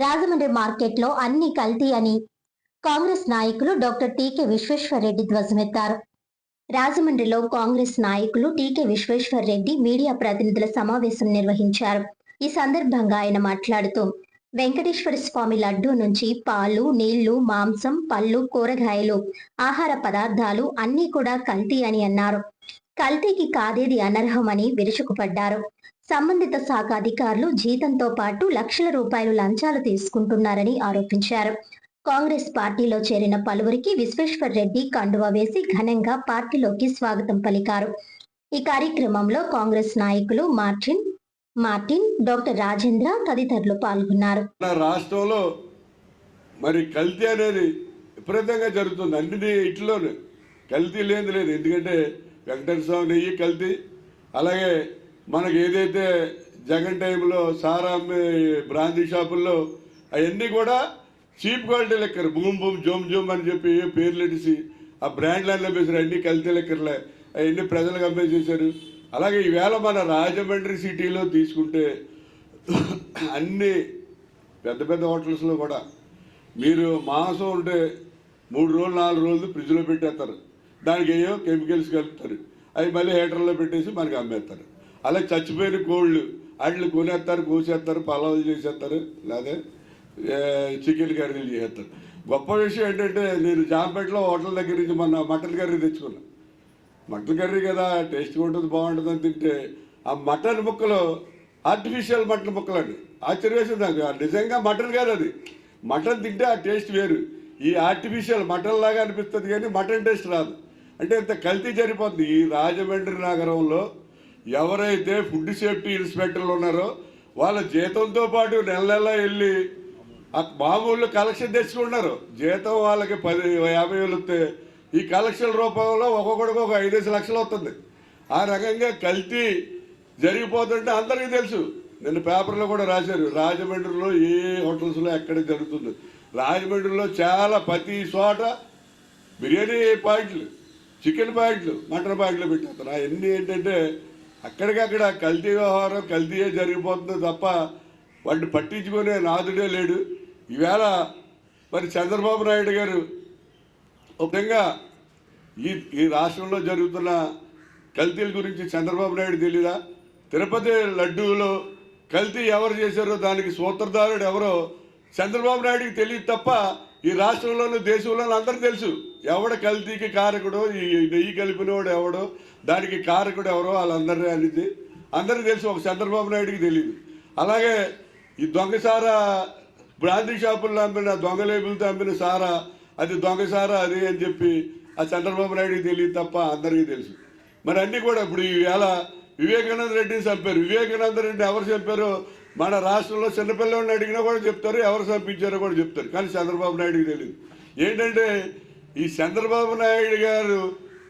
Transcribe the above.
రాజమండ్రి మార్కెట్లో అన్ని కల్తీ అని కాంగ్రెస్ నాయకులు డాక్టర్ టీకే విశ్వేశ్వర్రెడ్డి ధ్వజమెత్తారు. రాజమండ్రిలో కాంగ్రెస్ నాయకులు టీకే విశ్వేశ్వర్రెడ్డి మీడియా ప్రతినిధుల సమావేశం నిర్వహించారు. ఈ సందర్భంగా ఆయన మాట్లాడుతూ, వెంకటేశ్వర స్వామి లడ్డూ నుంచి పాలు, నీళ్లు, మాంసం, పళ్ళు, కూరగాయలు, ఆహార పదార్థాలు అన్నీ కూడా కల్తీ అని అన్నారు. కల్తీకి కాదేది అనర్హమని విరుచుకుపడ్డారు. సంబంధిత శాఖ అధికారులు జీతంతో పాటు లక్షల రూపాయలు లంచాలు తీసుకుంటున్నారని ఆరోపించారు. కాంగ్రెస్ పార్టీలో చేరిన పలువురికి విశ్వేశ్వర్రెడ్డి కండువా వేసి ఘనంగా పార్టీలోకి స్వాగతం పలికారు. ఈ కార్యక్రమంలో కాంగ్రెస్ నాయకులు మార్టిన్, డాక్టర్ రాజేంద్ర తదితరులు పాల్గొన్నారు. రాష్ట్రంలో మరి కల్తీ అనేది విపరీతంగా జరుగుతుంది. అన్ని ఇట్లోనే కల్తీ లేదు. ఎందుకంటే వెంకటేశ్వర స్వామి నెయ్యి కల్తీ, అలాగే మనకి ఏదైతే జగన్ టైంలో సారా బ్రాందీ షాపుల్లో అవన్నీ కూడా cheap quality liquor, boom boom జోమ్ జోమ్ అని చెప్పి పేర్లు ఎడిసి ఆ బ్రాండ్లన్నీ అమ్మేశారు. అన్ని కల్తీ లెక్కర్లే, అవన్నీ ప్రజలకు అమ్మేసేసారు. అలాగే ఈవేళ మన రాజమండ్రి సిటీలో తీసుకుంటే అన్ని పెద్ద పెద్ద హోటల్స్లో కూడా మీరు మాంసం ఉంటే 3 రోజులు 4 రోజులు ఫ్రిడ్జ్లో పెట్టేస్తారు. దానికి ఏయో కెమికల్స్ కలుపుతారు, అవి మళ్ళీ హీటర్లో పెట్టేసి మనకి అమ్మేస్తారు. అలా చచ్చిపోయిన కోళ్ళు వాటిని కొనేస్తారు, కోసేస్తారు, పలావులు చేసేస్తారు, లేదా చికెన్ కర్రీలు చేసేస్తారు. గొప్ప విషయం ఏంటంటే నేను జాంపేటలో హోటల్ దగ్గర నుంచి మొన్న మటన్ కర్రీ తెచ్చుకున్నాను. మటన్ కర్రీ కదా టేస్ట్గా ఉంటుంది, బాగుంటుంది అని తింటే ఆ మటన్ ముక్కలు ఆర్టిఫిషియల్ మటన్ ముక్కలు అండి. ఆశ్చర్యం నాకు. నిజంగా మటన్ కాదు అది. మటన్ తింటే ఆ టేస్ట్ వేరు. ఈ ఆర్టిఫిషియల్ మటన్ లాగా అనిపిస్తుంది కానీ మటన్ టేస్ట్ రాదు. అంటే ఇంత కల్తీ జరిగిపోతుంది. ఈ రాజమండ్రి నగరంలో ఎవరైతే ఫుడ్ సేఫ్టీ ఇన్స్పెక్టర్లు ఉన్నారో వాళ్ళ జీతంతో పాటు నెల నెల వెళ్ళి మామూలు కలెక్షన్ తెచ్చుకుంటున్నారు. జీతం వాళ్ళకి 50 వేలు వస్తే ఈ కలెక్షన్ రూపంలో ఒక్కొక్కడికి ఒక 5 లక్షలు వస్తుంది. ఆ రకంగా కల్తీ జరిగిపోతుంటే అందరికీ తెలుసు. నిన్న పేపర్లో కూడా రాశారు, రాజమండ్రిలో ఏ హోటల్స్లో ఎక్కడ జరుగుతుంది. రాజమండ్రిలో చాలా ప్రతి చోట బిర్యానీ పాయింట్లు, చికెన్ పాయింట్లు, మటన్ పాయింట్లు పెట్టేస్తారు. అవన్నీ ఏంటంటే అక్కడికక్కడ కల్తీ వ్యవహారం కల్తీయే జరిగిపోతుంది తప్ప వాటిని పట్టించుకునే నాదుడే లేడు. ఈవేళ మరి చంద్రబాబు నాయుడు గారు ఒక విధంగా ఈ రాష్ట్రంలో జరుగుతున్న కల్తీల గురించి చంద్రబాబు నాయుడు తెలీదా? తిరుపతి లడ్డూలో కల్తీ ఎవరు చేశారో దానికి సూత్రధారుడు ఎవరో చంద్రబాబు నాయుడికి తెలియదు తప్ప ఈ రాష్ట్రంలోనూ దేశంలోనూ అందరికీ తెలుసు. ఎవడ కల్తీకి కారకుడు, ఈ నెయ్యి కలిపినవాడు ఎవడో, దానికి కారకుడు ఎవరో వాళ్ళందరినీ అనేది అందరికీ తెలుసు. ఒక చంద్రబాబు నాయుడికి తెలియదు. అలాగే ఈ దొంగసారా బ్రాందీ షాపుల్లో అమ్మిన దొంగ లేబులతో అమ్మిన సారా అది దొంగసారా అది అని చెప్పి ఆ చంద్రబాబు నాయుడికి తెలియదు తప్ప అందరికీ తెలుసు. మరి అన్నీ కూడా ఇప్పుడు ఈవేళ వివేకానంద రెడ్డిని చంపారు. వివేకానంద రెడ్డి ఎవరు చంపారో మన రాష్ట్రంలో చిన్నపిల్లవాడిని అడిగినా కూడా చెప్తారు, ఎవరు చంపించారో కూడా చెప్తారు. కానీ చంద్రబాబు నాయుడికి తెలియదు. ఏంటంటే ఈ చంద్రబాబు నాయుడు గారు